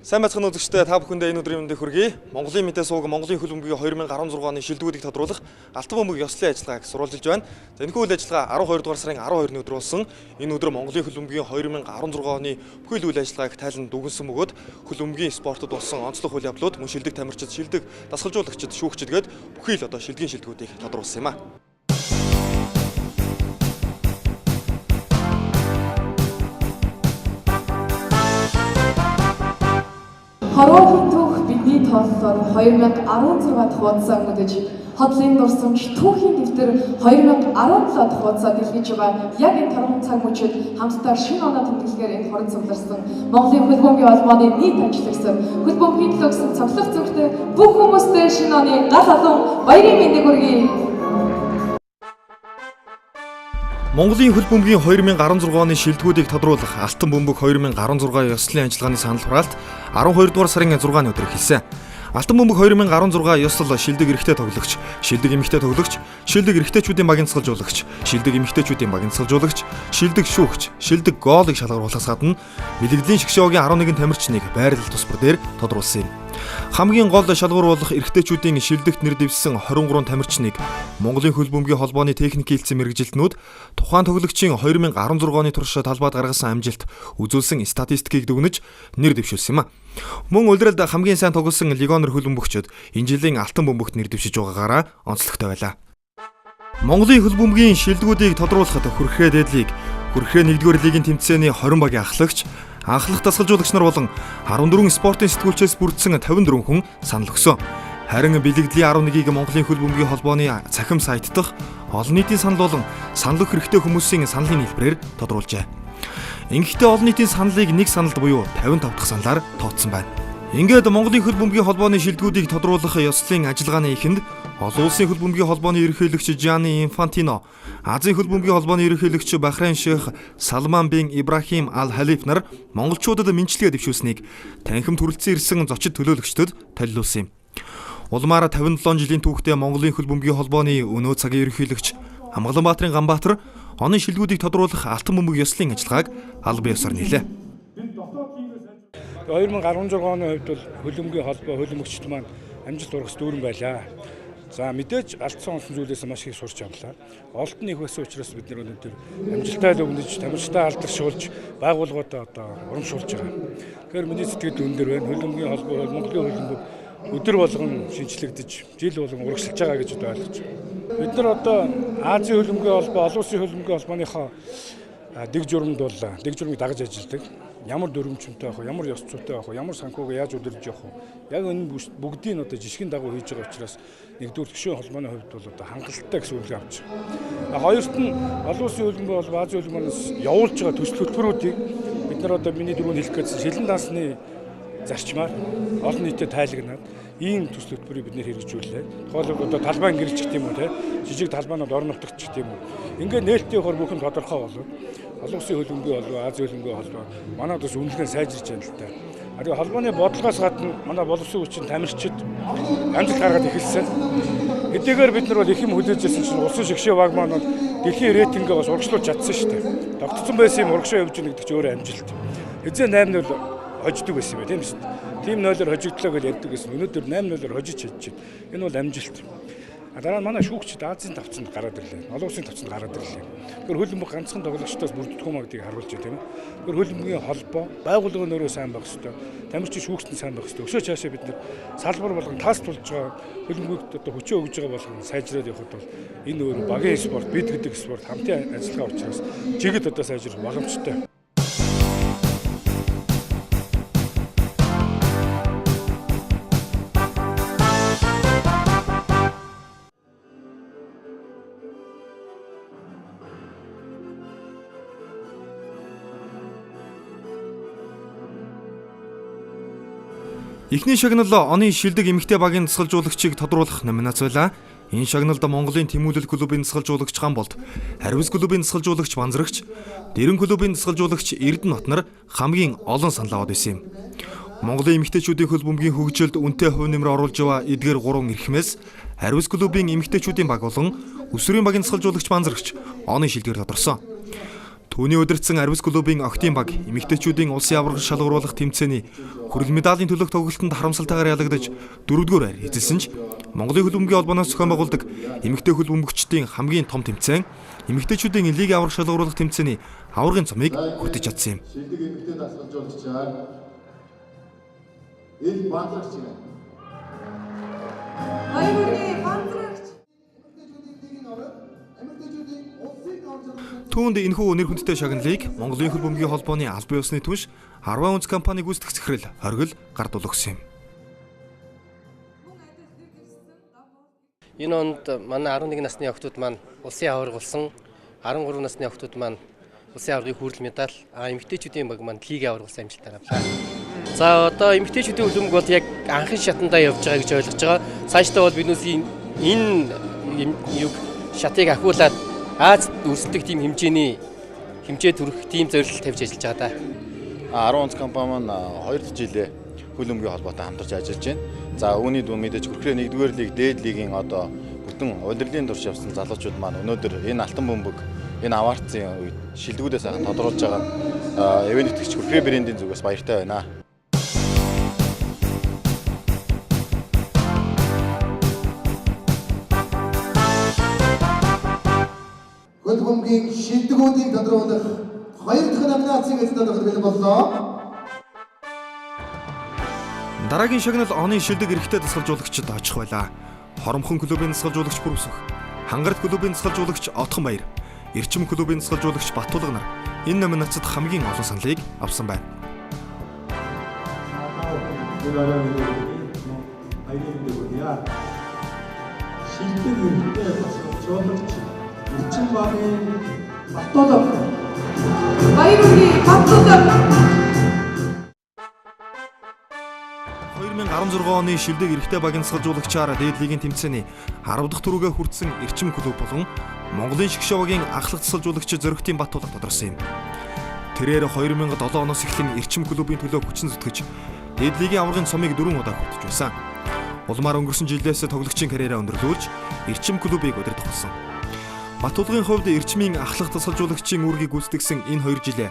Сайн байцгаана үзэгчдээ та бүхэндээ энэ өдрийн мэндийг хүргэе. Монголын мэдээ сууг Монголын хөл бөмбөгийн 2016 оны шилдэгүүдийг тодруулах Алтан бөмбөг ёслолын ажиллагааг сурвалжилж байна. За энэхүү үйл ажиллагаа 12 дугаар сарын 12-ны өдөр болсон. Энэ өдөр Монголын хөл бөмбөгийн 2016 оны бүхэл үйл ажиллагааг тайлан дүгнсэн бөгөөд хөл бөмбөгийн спортод болсон онцлог үйл явдлууд, мөн шилдэг тамирчид, шилдэг дасгалжуулагчид, шүүгчид гээд бүхий л шилдэгийн шилдэгүүдийг тодруулсан юм а. Хороогийн түүх бидний тооллоор 2016 дахь хуудасаа өнгөдөж, хотлын дурсамж түүхийн дэвтэр 2017 дахь хуудасаа дэлгэж байгаа. Яг энэ тархан цаг мөчид хамтдаа шинэ оноо тэмдэглэхээр энэ хорон цугларсан Монголын хөл бөмбөгийн холбооны нийт ажиллагчид хөл бөмбөгийн төлөө гэсэн цоглох зүгтээ бүх хүмүүстээ шинэ оны гал халуун баярын мэндийг хүргэе. Монголын хөл бөмбөгийн 2016 оны шилдэгүүдийг тодруулах Алтан бөмбөг 2016 ёслолын ажиллагааны санал хураалт 12 дугаар сарын 6-ны өдөр эхэлсэн. Алтан бөмбөг 2016 ёслол шилдэг эрэгтэй тоглогч, шилдэг эмэгтэй тоглогч, шилдэг эрэгтэйчүүдийн багийн цэцэлжуулагч, шилдэг эмэгтэйчүүдийн багийн цэцэлжуулагч, шилдэг шүүгч, шилдэг гоолыг шалгаруулахаас гадна бэлэгдлийн шгшөөгийн 11 тамирчныг байрлал тус бүр дээр тодруулсан юм. Хамгийн гол шалгуур болох эрэгтэйчүүдийн шилдэгт нэр дэвссэн 23 тамирчныг Монголын хөл бөмбөгийн холбооны техник хилцэн мэргэжилтнүүд тухайн тоглогчийн 2016 оны турш талбайд гаргасан амжилт үзүүлсэн статистикийг дүгнэж нэр дэвшүүлсэн юм а. Мөн улиралд хамгийн сайн тоглосон легионер хөл бөмбөгчид энэ жилийн алтан бөмбөгт нэр дэвшиж байгаагаараа онцлогтой байлаа. Монголын хөл бөмбөгийн шилдэгүүдийг тодруулахад хүрхрээ дээдлийг хүрхрээ 1-р лигийн тэмцээний 20 багийн анхлах дасгалжуулагч нар болон 14 спортын сэтгүүлчээс бүрдсэн 54 хүн санал өгсөн. Харин бэлэгдлийн 11-ийг Монголын хөл бөмбөгийн холбооны цахим сайт дахь олон нийтийн санал болон санал өгөх хэрэгтэй хүмүүсийн саналын хэлбэрээр тодруулжээ. Ингэхдээ олон нийтийн саналыг нэг саналд буюу 55 дахь саналаар тооцсон байна. Ингээд Монголын хөл бөмбөгийн холбооны шилдэгүүдийг тодруулах ёслолын ажиллагааны эхэнд олон улсын хөл бөмбөгийн холбооны ерөнхийлөгч Gianni Infantino, Азийн хөл бөмбөгийн холбооны ерөнхийлөгч Бахрейн шейх Салман бин Ибрахим Ал Халиф нар монголчуудад мэндчилгээ дэвшүүлсэнийг танхим төрөлцсөн ирсэн зочид төлөөлөгчдөд толиулсан юм. Улмаар 57 жилийн түүхтэй Монголын хөл бөмбөгийн холбооны өнөө цагийн ерөнхийлөгч Амгаланбаатарын Ганбаатар оны шилдэгүүдийг тодруулах алтан бөмбөг ёслолын ажиллагааг аль бие ёсоор нийлээ. 2016 оны хувьд бол хөл бөмбөгийн холбоо хөлбөмбөгчд маань амжилт ургас дүүрэн байлаа. За мэдээж алдсан онцлог зүйлээс маш их сурч авлаа. Олд нь их байсан учраас бид нар өнөөдөр амжилттай л өвнөж, тамирчтай алдаршуулж, байгууллагуудаа одоо урамшуулж байгаа. Тэгэхээр миний сэтгэл өндөр байна. Хөл бөмбөгийн холбоо бол Монголын хөл бөмбөг өдөр болгон шинжлэгдэж, жил болгон урагшилж байгаа гэж ойлгож байна. Бид нар одоо Азийн хөл бөмбөгийн холбоо, олон улсын хөл бөмбөгийн холбооныхоо дэг журамд бол дэг журамыг дагаж ажилладаг. Ямар дүрмжмтэй авах, ямар ёс зүйтэй авах, ямар санхүүг яаж удирдах явах. Яг энэ бүгдийг одоо жишгийн дагуу хийж байгаа учраас нэгдүгээр гишүүн холбооны хувьд бол одоо хангалттай гэсэн үгийг авч байгаа. Хоёрт нь олон улсын хөл бөмбөг бол Азийн хөл бөмбөгөөс явуулж байгаа төсөл хөтөлбөрүүдийг бид нар одоо миний дөрөв хэлэх гэсэн шилэн дансны зарчмаар олон нийтэд тайлагнаад ийм төсөл хөтөлбөрийг бид нэр хэрэгжүүллээ. Тухайлбал одоо талбайн гэрэлч гэх юм уу те жижиг талбайнууд орон нутагт гэх юм уу. Ингээд нээлттэй хор бүхэн тодорхой болов. Олон улсын хөл бөмбөгийн холбоо, Азийн хөл бөмбөгийн холбоо манайд бас үнэлгээ сайжирч байна л да. Харин холбооны бодлогоос гадна манай боловсон хүчин тамирчид амжилт гаргаад эхэлсэн. Хэдийгээр бид нар бол их юм хүлээж ирсэн чинь улсын шгшээ баг маань дэлхийн рейтингээ бас урагшлуулж чадсан шүү дээ. Тогтцсон байсан юм урагшаа явж байгаа гэдэг чинь өөрөө амжилт. Эзэн 8-0 хождог байсан юм тийм шүү дээ. Тим 0-оор хожигдлоо гэж ярьдаг гэсэн. Өнөөдөр 8-0-оор хожиж чадчихэв. Энэ бол амжилт. Дараа нь манай шүүгчид Азийн тавцанд гараад ирлээ. Олон улсын тавцанд гараад ирлээ. Тэгэхээр хөл бөмбөг ганцхан тоглогчдоос бүрддэггүй маа гэдгийг харуулж байна тийм ээ. Тэгэхээр хөл бөмбөгийн холбоо, байгууллага нөрөө сайн байх хэрэгтэй. Тамирчин шүүгчд нь сайн байх хэрэгтэй. Өшөө цаашаа бид нар салбар болгон тас тулж байгаа хөл бөмбөгт одоо хүчээ өгж байгаа болгон сайжраад явхад бол энэ өөр багийн спорт, бид гэдэг спорт хамтын ажиллагаа учраас жигэд одоо сайжрах боломжтой. Эхний шагнал оны шилдэг эмэгтэй багийн дасгалжуулагчийг тодруулах номинац байлаа. Энэ шагналд Монголын Тэмүүлэл клубын дасгалжуулагч Ганболд, Харвис клубын дасгалжуулагч Банзрагч, Дэрэн клубын дасгалжуулагч Эрдэнэбат нар хамгийн олон санал аваад байсан юм. Монголын эмэгтэйчүүдийн хөл бөмбөгийн хөгжилд үнэтэй хувь нэмэр оруулж байгаа эдгээр 3 эрхмээс Харвис клубын эмэгтэйчүүдийн баг болон өсвөрийн багийн дасгалжуулагч Банзрагч оны шилдгээр тодорсон. Түүний удирдсан Арвис клубын Октийн баг эмэгтэйчүүдийн улсын аварга шалгаруулах тэмцээний хүрэл медалийн төлөөх тоглолтод харамсалтайгаар ялагдаж 4-р байр эзэлсэн ч Монголын хөлбөмбөгийн холбооноос зохион байгуулдаг эмэгтэй хөлбөмбөгчдийн хамгийн том тэмцээн эмэгтэйчүүдийн лигийн аварга шалгаруулах тэмцээний аваргын цомыг хүртэж чадсан юм. Шилдэг эмэгтэй дасгалжуулагчаар ил баатарч байна. Хоёрын баатарч Түүнд энэхүү нэр хүндтэй шагналыг Монголын хөлбөмбөгийн холбооны албан ёсны түнш 10 унц компани гүйцэтгэх захирал хоригл гардуулах юм. Энэ онд манай 11 насны охтууд маань улсын аварга болсон, 13 насны охтууд маань улсын аваргын хүрэл медаль, эмэгтэйчүүдийн баг маань лигийн аварга болсон амжилтаар авлаа. За одоо эмэгтэйчүүдийн хөлбөмбөг бол яг анхны шатандаа явж байгаа гэж ойлгож байгаа. Цаашдаа бол биднээс энэ юг шатыг ахиулаад Аз өрсөлдөх тийм хэмжээ төрөх тийм зорилт тавьж ажиллаж байгаа да. 10 онц компани маань 2 дахь жилээ хөлбөмбөгийн холбоотой хамтарч ажиллаж байна. За үүний дүү мэдээж хүрхрээ 1-р лиг, дээд лигийн одоо бүтэн удирдлын турш явсан залуучууд маань өнөөдөр энэ алтан бөмбөг, энэ аварцын үед шилдэгүүдээ сайхан тодруулж байгаа нь эвэн итгэгч хүрхрээ брендийн зүгээс баяртай байна. Хөлбөмбөгийн шилдэгүүдийг тодруулах 2 дахь номинацийг эзлээд өгөх боллоо. Дараагийн шагнал оны шилдэг эрэгтэй дасгалжуулагчид очих байлаа. Хоромхон клубын дасгалжуулагч Бүрвсөх, Хангарт клубын дасгалжуулагч Отхон Баяр, Эрчим клубын дасгалжуулагч Баттулга нар энэ номинацид хамгийн олон саналыг авсан байна. шилдэг эрэгтэй дасгалжуулагч Эрчим багийн Баттулга. Хоёрын баатарч 2016 оны шилдэг эрэгтэй багийн дасгалжуулагчаар дээд лигийн тэмцээний 10 дахь түрүүгээ хүртсэн Эрчим клуб болон Монголын шгшөөгийн ахлах дасгалжуулагч Зоригтын Баттулга тодорсон юм. Тэрээр 2007 оноос эхлэн Эрчим клубын төлөө хүчин зүтгэж дээд лигийн аваргын цомыг 4 удаа хүртэж байсан. Улмаар өнгөрсөн жилээс тоглогчийн карьераа өндөрлүүлж Эрчим клубыг удирдах болсон. Баттулгын хувьд Эрчмийн ахлах дасгалжуулагчийн үүргийг гүйцэтгэсэн энэ 2 жилээ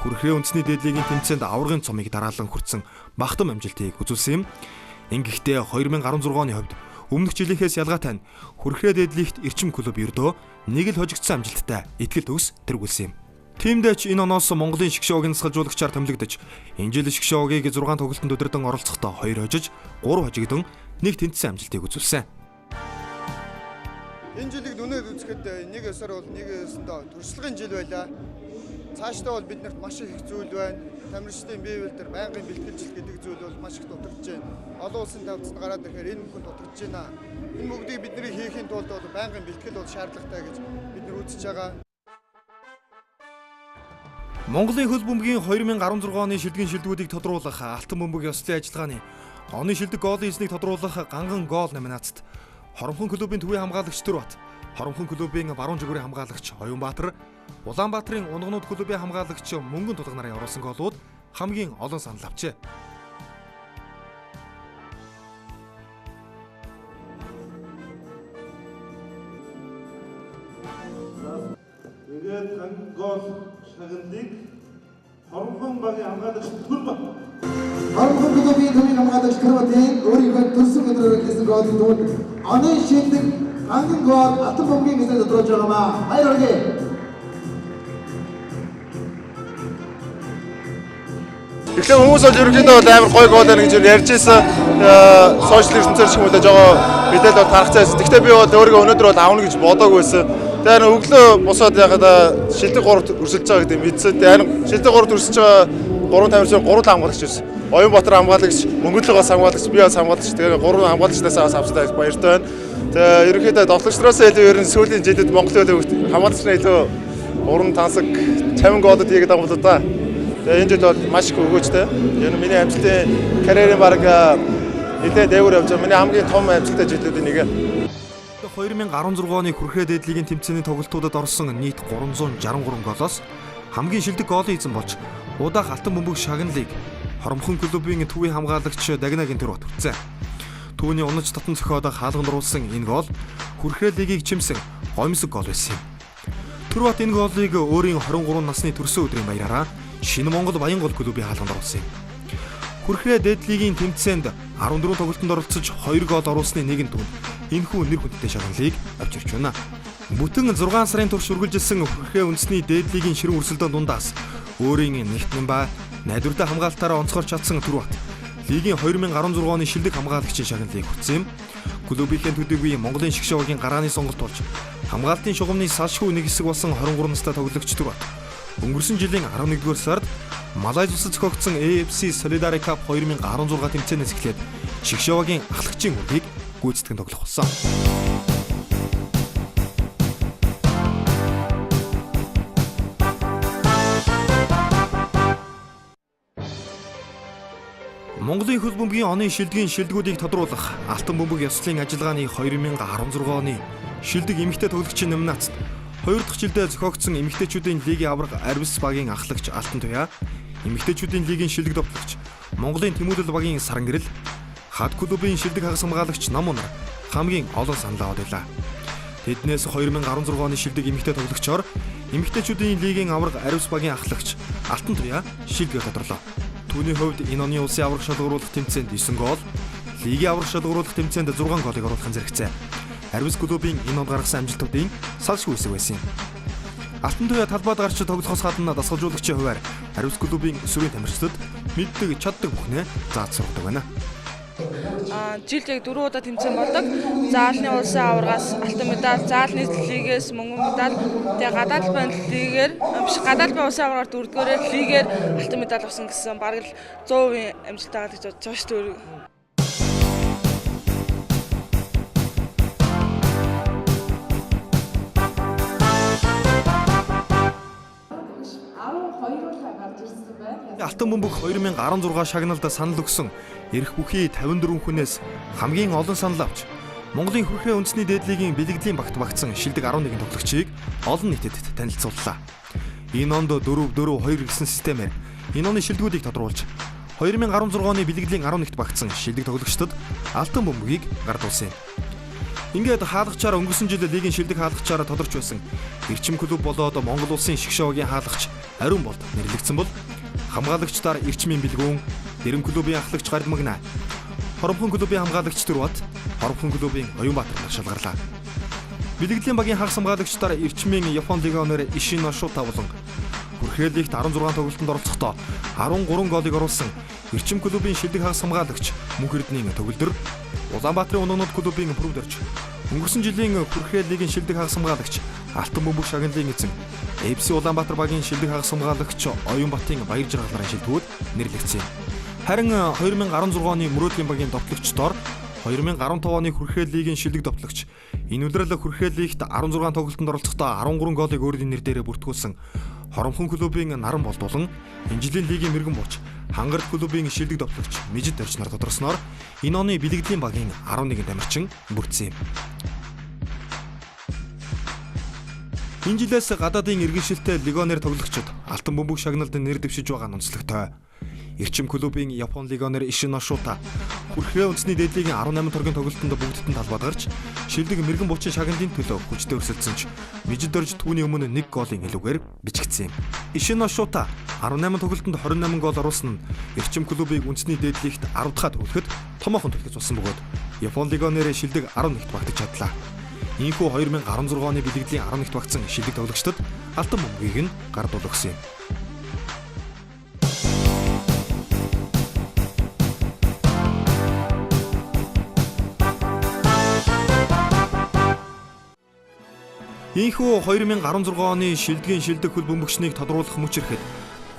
хүрхрээ үндэсний дээд лигийн тэмцээнд аваргын цомыг дараалан хүртсэн багтам амжилтыг үзүүлсэн юм. Ингэхдээ 2016 оны хувьд өмнөх жилийнхээс ялгаатай нь хүрхрээ дээд лигт Эрчим клуб ердөө нэг л хожигдсан амжилттай итгэл төгс тэргүүлсэн юм. Тиймдээч энэ оноос Монголын шгшөөгийн дасгалжуулагчаар томилогдож энэ жил шгшөөгийг 6 тоглолтод удирдан оролцохдоо 2 хожиж, 3 хожигдсон, 1 тэнцсэн амжилтыг үзүүлсэн. Энэ жилийг дүнээр үзэхэд нэг ёсоор бол нэг ёсондоо туршлагын жил байлаа. Цаашдаа бол биднэрт маш их зүйл байна. Тамирчдын бие биелэлд байнгын бэлтгэл гэдэг зүйл бол маш их дутагдж байна. Олон улсын тавцанд гараад ирэхээр энэ бүхэн дутагдж байна. Энэ бүгдийг бидний хийхийн тулд бол байнгын бэлтгэл бол шаардлагатай гэж бид нар үзэж байгаа. Монголын хөлбөмбөгийн 2016 оны шилдэгийн шилдэгүүдийг тодруулах алтан бөмбөг ёслолын ажиллагааны оны шилдэг гоолын эзнийг тодруулах ганган гол номинацид Хоромхон клубын төвийн хамгаалагч Төрбат, Хоромхон клубын баруун жигүүрийн хамгаалагч Оюнбаатар, Улаанбаатарын Унгнууд клубын хамгаалагч Мөнгөн Тулга нарын оруулсан голууд хамгийн олон санал авчээ. Тэгээд ганган гол шагналыг Хоромхон багийн хамгаалагч Төрбат. Хоромхон клубын төвийн хамгаалагч Төрбатын өөрийнхөө төрсөн өдрөөр хийсэн голын дунд оны шилдэг ганган гол алтан бөмбөгийн эзэн тодруулж байгаамаа. Баяр хүргэе. Тэгэхээр хүмүүс бол ерөнхийдөө амар гой гол байна гэж ярьж байсан. Сошиал ертөнцөөр ч юм уу л жоо мэдээлэл бол тарах цаас. Гэхдээ би бол өөрийгөө өнөөдөр бол авна гэж бодоогүй байсан. Тэгэхээр өглөө босоод яхад шилдэг 3-т өрсөлдөж байгаа гэдэг мэдсэн. Тэгэхээр шилдэг 3-т өрсөлдөж байгаа 3 тамирчин 3 хамгаалагч ирсэн. Оюнбаатар хамгаалагч, Мөнгөлөг бас хамгаалагч, би бас хамгаалагч. Тэгэхээр 3 хамгаалагчнаас австай баяртай байна. Тэгээ ерөнхийдөө тоглогчдоос илүү ер нь сүүлийн жилүүд Монголын хамгаалагч нар илүү уран тансаг, чамин голод хийгээд байгаа болоо да. Тэгээ энэ жил бол маш их өгөөжтэй. Ер нь миний амжилтын карьерийн баг нэлээд дээгүүр явж байгаа. Миний хамгийн том амжилттай жилүүдийн нэг. 2016 оны хүрхрээ дээд лигийн тэмцээний тоглолтуудад орсон нийт 363 голоос хамгийн шилдэг голын эзэн болж удаах алтан бөмбөг шагналыг Хоромхон клубын төвийн хамгаалагч Дагнагийн Төрбат хүртсэн. Түүний унаж татан зохиод хаалганд оруулсан энэ гол хүрхрээ лигийг чимсэн гомсог гол байсан юм. Түрбат энэ голыг өөрийн 23 насны төрсөн өдрийн баяраараа Шинэ Монгол Баян гол клубын хаалганд оруулсан юм. Хүрхрээ дээдлигийн тэмцээнд 14 тоглолтод оролцож 2 гол оруулсны нэгэн түн энэхүү нэр хүндтэй шагналыг авч ирж байна. Бүтэн 6 сарын турш үргэлжилсэн Хүрхрээ үндэсний дээдлигийн ширүүн өрсөлдөөн дундаас өөрийн нэгтэн ба найдвартай хамгаалтаараа онцгорч чадсан Түрбат лигийн 2016 оны шилдэг хамгаалагчийн шагналыг хүртсэн юм. Клубийнхээ төдийгүй Монголын шгшөөгийн гарааны сонголт болж хамгаалтын шугамны салшгүй нэг хэсэг болсон 23 настай тоглогч Түрбат өнгөрсөн жилийн 11-р сард Малайз улсад зохиогдсон AFC Solidarity Cup 2016 тэмцээнээс эхлээд шгшөөгийн ахлагчийн үргийг гүйцэтгэн тоглох болсон. Монголын хөл бөмбөгийн оны шилдэгийн шилдэгүүдийг тодруулах Алтан бөмбөг ёслолын ажиллагааны 2016 оны шилдэг эмэгтэй тоглогчийн номинацид 2 дахь жилдээ зохиогдсон эмэгтэйчүүдийн лигийн аварга Арвис багийн ахлагч Алтан Туяа, эмэгтэйчүүдийн лигийн шилдэг тоглогч Монголын Тэмүүлэл багийн Саран Гэрэл, Хад клубын шилдэг хагас хамгаалагч Намунар хамгийн олон саналаа оруулаа. Тэднээс 2016 оны шилдэг эмэгтэй тоглогчоор эмэгтэйчүүдийн лигийн аварга Арвис багийн ахлагч Алтан Туяа шилдэгээр тодорлоо. Түүний хувьд энэ оны улсын аварга шалгаруулах тэмцээнд 9 гол, лигийн аварга шалгаруулах тэмцээнд 6 голыг оруулахын зэрэгцээ. Арвис клубын энэ он гаргасан амжилтуудын салшгүй хэсэг байсан юм. Алтан Туяа талбайд гарч тоглохоос гадна дасгалжуулагчийн хувьар Арвис клубын өсвөрийн тамирчдад мэддэг чаддаг бүхнээ зааж сургадаг байна. Жилд яг 4 удаа тэмцээн болдог. Заалны улсын аваргаас алтан медаль, заалны лигээс мөнгөн медаль, тэгээ гадаад албан лигээр гадаад албан улсын аваргаар 4-р лигээр алтан медаль авсан гэсэн бараг л 100% амжилттай гэж бодож байгаа шүү дээ. 12-оор гарч ирсэн байна. Алтан бөмбөг 2016 шагналд санал өгсөн эрх бүхий 54 хүнээс хамгийн олон санал авч Монголын Хүрхрээ үндэсний дээдлигийн бэлгэдлийн багт багтсан шилдэг 11 тоглогчийг олон нийтэд танилцууллаа. Энэ онд 4-4-2 гэсэн системээр энэ оны шилдэгүүдийг тодруулж 2016 оны бэлгэдлийн 11-т багтсан шилдэг тоглогчдод алтан бөмбөгийг гардуулсан юм. Ингээд хаалгачаар өнгөрсөн жил лигийн шилдэг хаалгачаар тодорч байсан Эрчим клуб болоод Монгол улсын шгшөөгийн хаалгач Ариун болд нэрлэгдсэн бол хамгаалагчдаар Эрчмийн бэлгүүн, Дэрэм клубын ахлагч Гард Магна, Хоромхон клубын хамгаалагч Түрбат, Хоромхон клубын Оюнбаатар нар шалгарлаа. Бэлгэдлийн багийн хагас хамгаалагчдаар Эрчмийн Япон легионер Ишино Шута болон Хүрхрээ лигт 16 тоглолтод оролцохдоо 13 голыг оруулсан Эрчим клубын шилдэг хагас хамгаалагч Мөнх Эрдэнийн төгөлдөр Улаанбаатарын Унагнууд клубын провдорч өнгөрсөн жилийн Хүрхрээ лигийн шилдэг хагас хамгаалагч Алтан бөмбөг шагналын эзэн AFC Улаанбаатар багийн шилдэг хагас хамгаалагч Оюнбатын баяр жаргаларын шилдэгүүд нэрлэгдсэн. Харин 2016 оны мөрөөдлийн багийн товтлогчдоор 2015 оны Хүрхрээ лигийн шилдэг товтлогч энэ үлрэл Хүрхрээ лигт 16 тоглолтод оролцохдоо 13 голыг өөрийн нэр дээрээ бүртгүүлсэн Хоромхон клубын Наран болд болон энэ жилийн лигийн мэрэгэн бууч Хангарт клубын шилдэг товтлогч Мижид Дорж нар тодорхосноор энэ оны бэлгэдлийн багийн 11 тамирчин бүрдсэн юм. Энэ жилээс гадаадын иргэншилтэй легионер тоглогчид алтан бөмбөг шагналд нэр дэвшиж байгаа нь онцлогтой. Эрчим клубын Япон легионер Ишино Шута Хүрхрээ үндэсний дээдлигийн 18 төргийн тоглолтод бүгдд нь талбайд гарч шилдэг мэрэгэн буучин шагналын төлөө хүчтэй өрсөлдсөн ч Мижид Дорж түүний өмнө 1 голын илүүгээр бичигдсэн юм. Ишино Шута 18 тоглолтод 28 гол оруулсан нь Эрчим клубыг үндэсний дээдлигт 10 дахь төрөлхөд томоохон төлөвлөж болсон бөгөөд Япон легионерээ шилдэг 11-т багтаж чадлаа. Ийхүү 2016 оны бэлгэдлийн 11-т багтсан шилдэг тоглогчдод алтан бөмбөгийг нь гардуул өгсөн юм. Ийхүү 2016 оны шилдгийн шилдэг хөл бөмбөгчнийг тодруулах мөч ирэхэд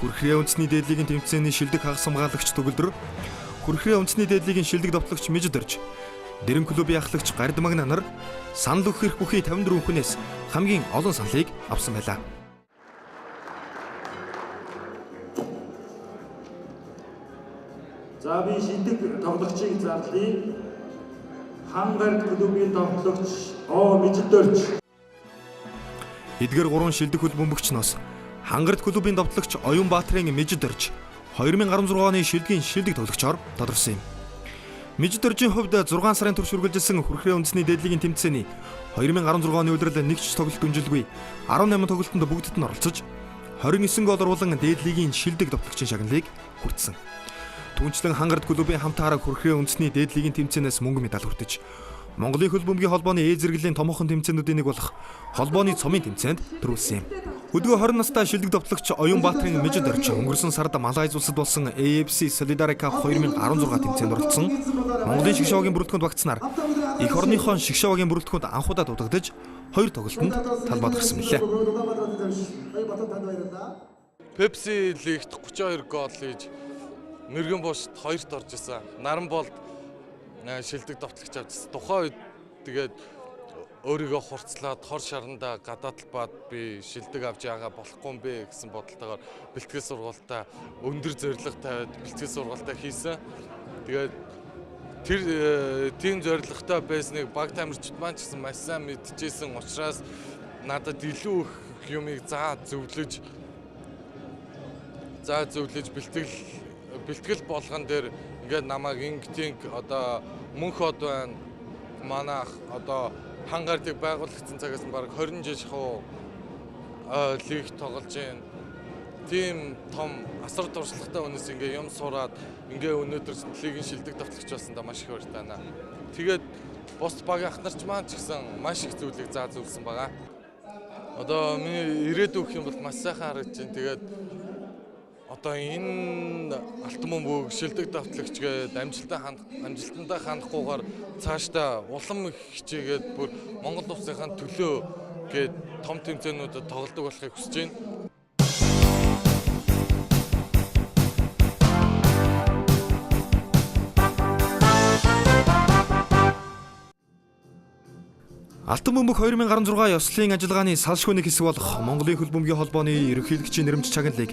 Хүрхрээ үндэсний дээдлигийн тэмцээний шилдэг хагас хамгаалагч төгөлдөр Хүрхрээ үндэсний дээдлигийн шилдэг товтлогч Мижид Дорж, Дэрэм клубын ахлагч Гард Магна нар санал өгөх эрх бүхий 54 хүнээс хамгийн олон саналыг авсан байлаа. За би шилдэг тоглогчийг зарлая. Хангарт клубын тоглогч Мижид Дорж. Эдгээр 3 шилдэг хөл бөмбөгчнөөс Хангарт клубын товтлогч Оюнбаатарын Мижид Дорж 2016 оны шилдгийн шилдэг тоглогчоор тодорсон юм. Мижид оржийн хувьд 6 сарын турш үргэлжилсэн хүрхрээ үндэсний дээдлигийн тэмцээний 2016 оны улирал нэг ч тоглолт гүнжилгүй 18 тоглолтод бүгдд нь оролцож 29 гол оруулан дээдлигийн шилдэг товтлогчийн шагналыг хүртсэн. Түүнчлэн Хангард клубын хамтаараа хүрхрээ үндэсний дээдлигийн тэмцээнээс мөнгө медаль хүртэж Монголын хөл бөмбөгийн холбооны зэрэглэлийн томоохон тэмцээнүүдийн нэг болох холбооны цомын тэмцээнд төрүүлсэн юм. Хөдгөө 20 настай шилдэг товтлогч Оюнбаатарын Мижид орчин өнгөрсөн сард Малайз улсад болсон AFC Solidarity Cup 2016 тэмцээнд оролцсон. Монголын шгшөөгийн бүрэлдэхүүнд багтснаар эх орныхон шгшөөгийн бүрэлдэхүүнд анхудаа дутагдж 2 тоглолтод талбайд гарсан билээ. Pepsi лигт 32 гол хийж Мэргэн бошд 2-т орж исэн. Наранболд шилдэг товтлогч авчихсан. Тухайн үед тэгээд өөрийгөө хурцлаад хор шарандаа гадаад талбайд би шилдэг авч яагаа болохгүй юм бэ гэсэн бодолтойгоор бэлтгэл сургалтаа өндөр зорилго тавиад бэлтгэл сургалтаа хийсэн. Тэгээд тэр тийм зорилготой байсныг баг тамирчид маань ч гэсэн маш сайн мэдчихсэн учраас надад илүү их юмыг зөвлөж бэлтгэл болгон дээр ингээд намайг инктинг одоо мөнх хот байна. Манайх одоо Хангардыг байгуулагдсан цагаас баг 20 жил шахуу лиг тоглож байна. Тийм том асар туршлагатай хүнээс ингээ юм сураад ингээ өнөөдөр лигийн шилдэг товтлогч болсондоо маш их баяртай байна. Тэгээд бус баг ахнарч маань ч гэсэн маш их зүйлийг зөвлөсөн байгаа. Одоо миний ирээдүйн гэх юм бол маш сайхан харагдаж байна. Тэгээд одоо энэ алтан бөмбөг шилдэг товтлогч гээд амжилтандаа хандахгүйгээр цаашдаа улам их хичээгээд бүр Монгол улсынхаа төлөө гээд том тэмцээнүүдэд тоглодог болохыг хүсэж байна. Алтан бөмбөг 2016 ёслолын ажиллагааны салшгүй нэг хэсэг болох Монголын хөл бөмбөгийн холбооны ерөнхийлөгчийн нэрмж чагналыг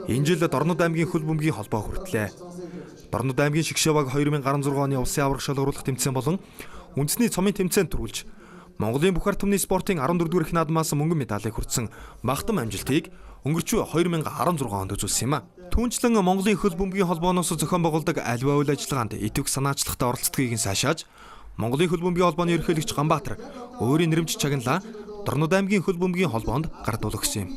энэ жил Дорнод аймгийн хөл бөмбөгийн холбоо хүртлээ. Дорнод аймгийн шгшөөбаг 2016 оны улсын аврах шалгаруулах тэмцээн болон үндэсний цомын тэмцээнд төрүүлж Монголын бүх ард түмний спортын 14-р их наадмаас мөнгөн медалийг хүртсэн багтам амжилтыг өнгөрчөө 2016 онд үзүүлсэн юм а. Түүнчлэн Монголын хөл бөмбөгийн холбооноос зохион байгуулдаг аливаа үйл ажиллагаанд идэвх санаачлагтай оролцдгийг сайшааж Монголын хөл бөмбөгийн холбооны ерөнхийлөгч Ганбаатар өөрийн нэрмж чагналаа Дорнод аймгийн хөл бөмбөгийн холбоонд гардуулах гэсэн юм.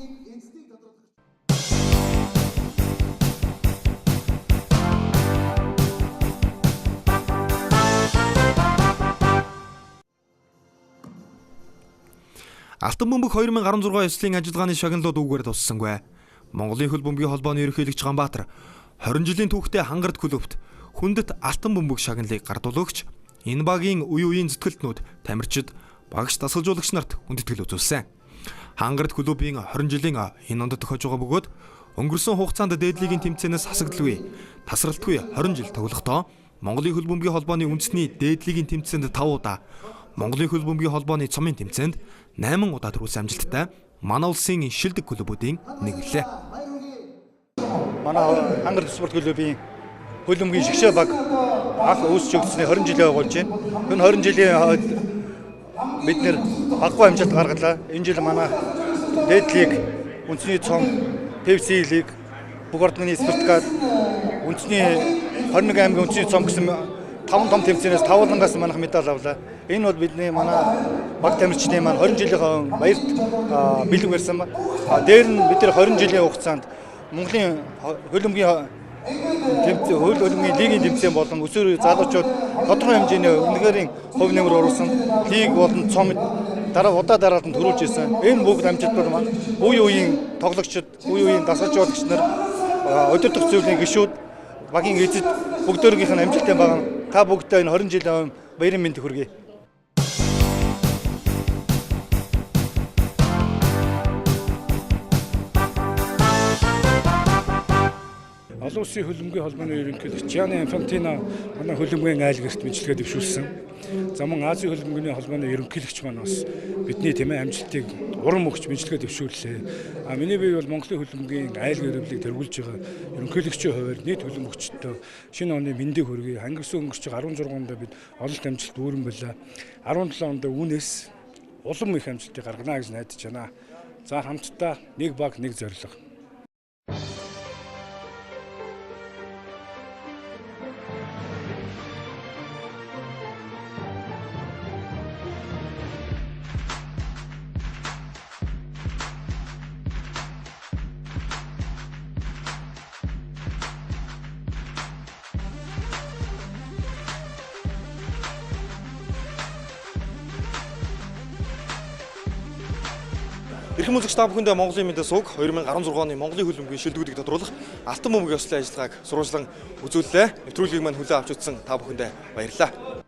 Алтан бөмбөг 2016 ёслолын ажиллагааны шагналууд үгээр дуссангүй. Монголын хөл бөмбөгийн холбооны ерөнхийлөгч Ганбаатар 20 жилийн түүхтэй Хангард клубт хүндэт алтан бөмбөг шагналыг гардуулагч энэ багийн үеийн зүтгэлтнүүд тамирчид багш дасгалжуулагч нарт хүндэтгэл үзүүлсэн. Хангард клубын 20 жилийн энэ онд тохиож байгаа бөгөөд өнгөрсөн хугацаанд дээдлигийн тэмцээнээс хасагдaltaгүй тасралтгүй 20 жил тоглохдоо Монголын хөл бөмбөгийн холбооны үндэсний дээдлигийн тэмцээнд 5 удаа, Монголын хөл бөмбөгийн холбооны цомын тэмцээнд 8 удаа төрүүлсэн амжилттай манай улсын шилдэг клубүүдийн нэг лээ. Манай Хангард спорт клубын хөл бөмбөгийн шгшөө баг анх үүсч өгснээ 20 жилээ болж байна. Энэ 20 жилийн бид нэр баггүй амжилт гаргалаа. Энэ жил манай дээдлиг, үндэсний цом, Pepsi лиг, бүх орд түмний спорткад, үндэсний 21 аймгийн үндэсний цом гэсэн 5 том тэмцээнээс 5 улангаас манайх медаль авлаа. Энэ бол бидний манай баг тамирчны маань 20 жилийн баярт бэлэг барьсан ба. Дээр нь бид нар 20 жилийн хугацаанд Монголын хөл бөмбөгийн лигийн тэмцээн болон өсвөр залуучууд тодорхой хэмжээний үнэгээрийн хувь нэмэр оруулсан лиг болон цомд дараад нь төрүүлж ирсэн. Энэ бүгд амжилтууд маань үеийн тоглогчид, үеийн дасгалжуулагч нар, удирдах зөвлөлийн гишүүд, багийн эзэд бүгдөөрийнх нь амжилттай байгаа. Та бүгдээ энэ 20 жилийн баярын мэнд хүргэе. Олон улсын хөл бөмбөгийн холбооны ерөнхийлөгч Gianni Infantino манай хөл бөмбөгийн айл гэрт мэдлэгээ дэвшүүлсэн. За мөн Азийн хөл бөмбөгийн холбооны ерөнхийлөгч маань бас бидний амжилтыг урам өгч мэдлэгээ дэвшүүллээ. Миний бие бол Монголын хөл бөмбөгийн айл гэрвлийг тэргүүлж байгаа ерөнхийлөгчийн хувьд нийт хөл бөмбөгчдөө шинэ оны мэндийг хүргэе. Ангирсан өнгөрч 16 онд бид ололт амжилт дүүрэн байлаа. 17 онд үүнээс улам их амжилтыг гаргана гэж найдаж байна. За хамтдаа нэг баг нэг зорилго. Эрхэм үзэгч та бүхэндээ Монголын мэдээ сувг 2016 оны Монголын хөлбөмбөгийн шилдэгүүдийг тодруулах алтан бөмбөгийн ёслолын ажиллагааг сурвалжлан үзүүллээ. Нэвтрүүлгийг маань хүлээн авч үзсэн та бүхэндээ баярлалаа.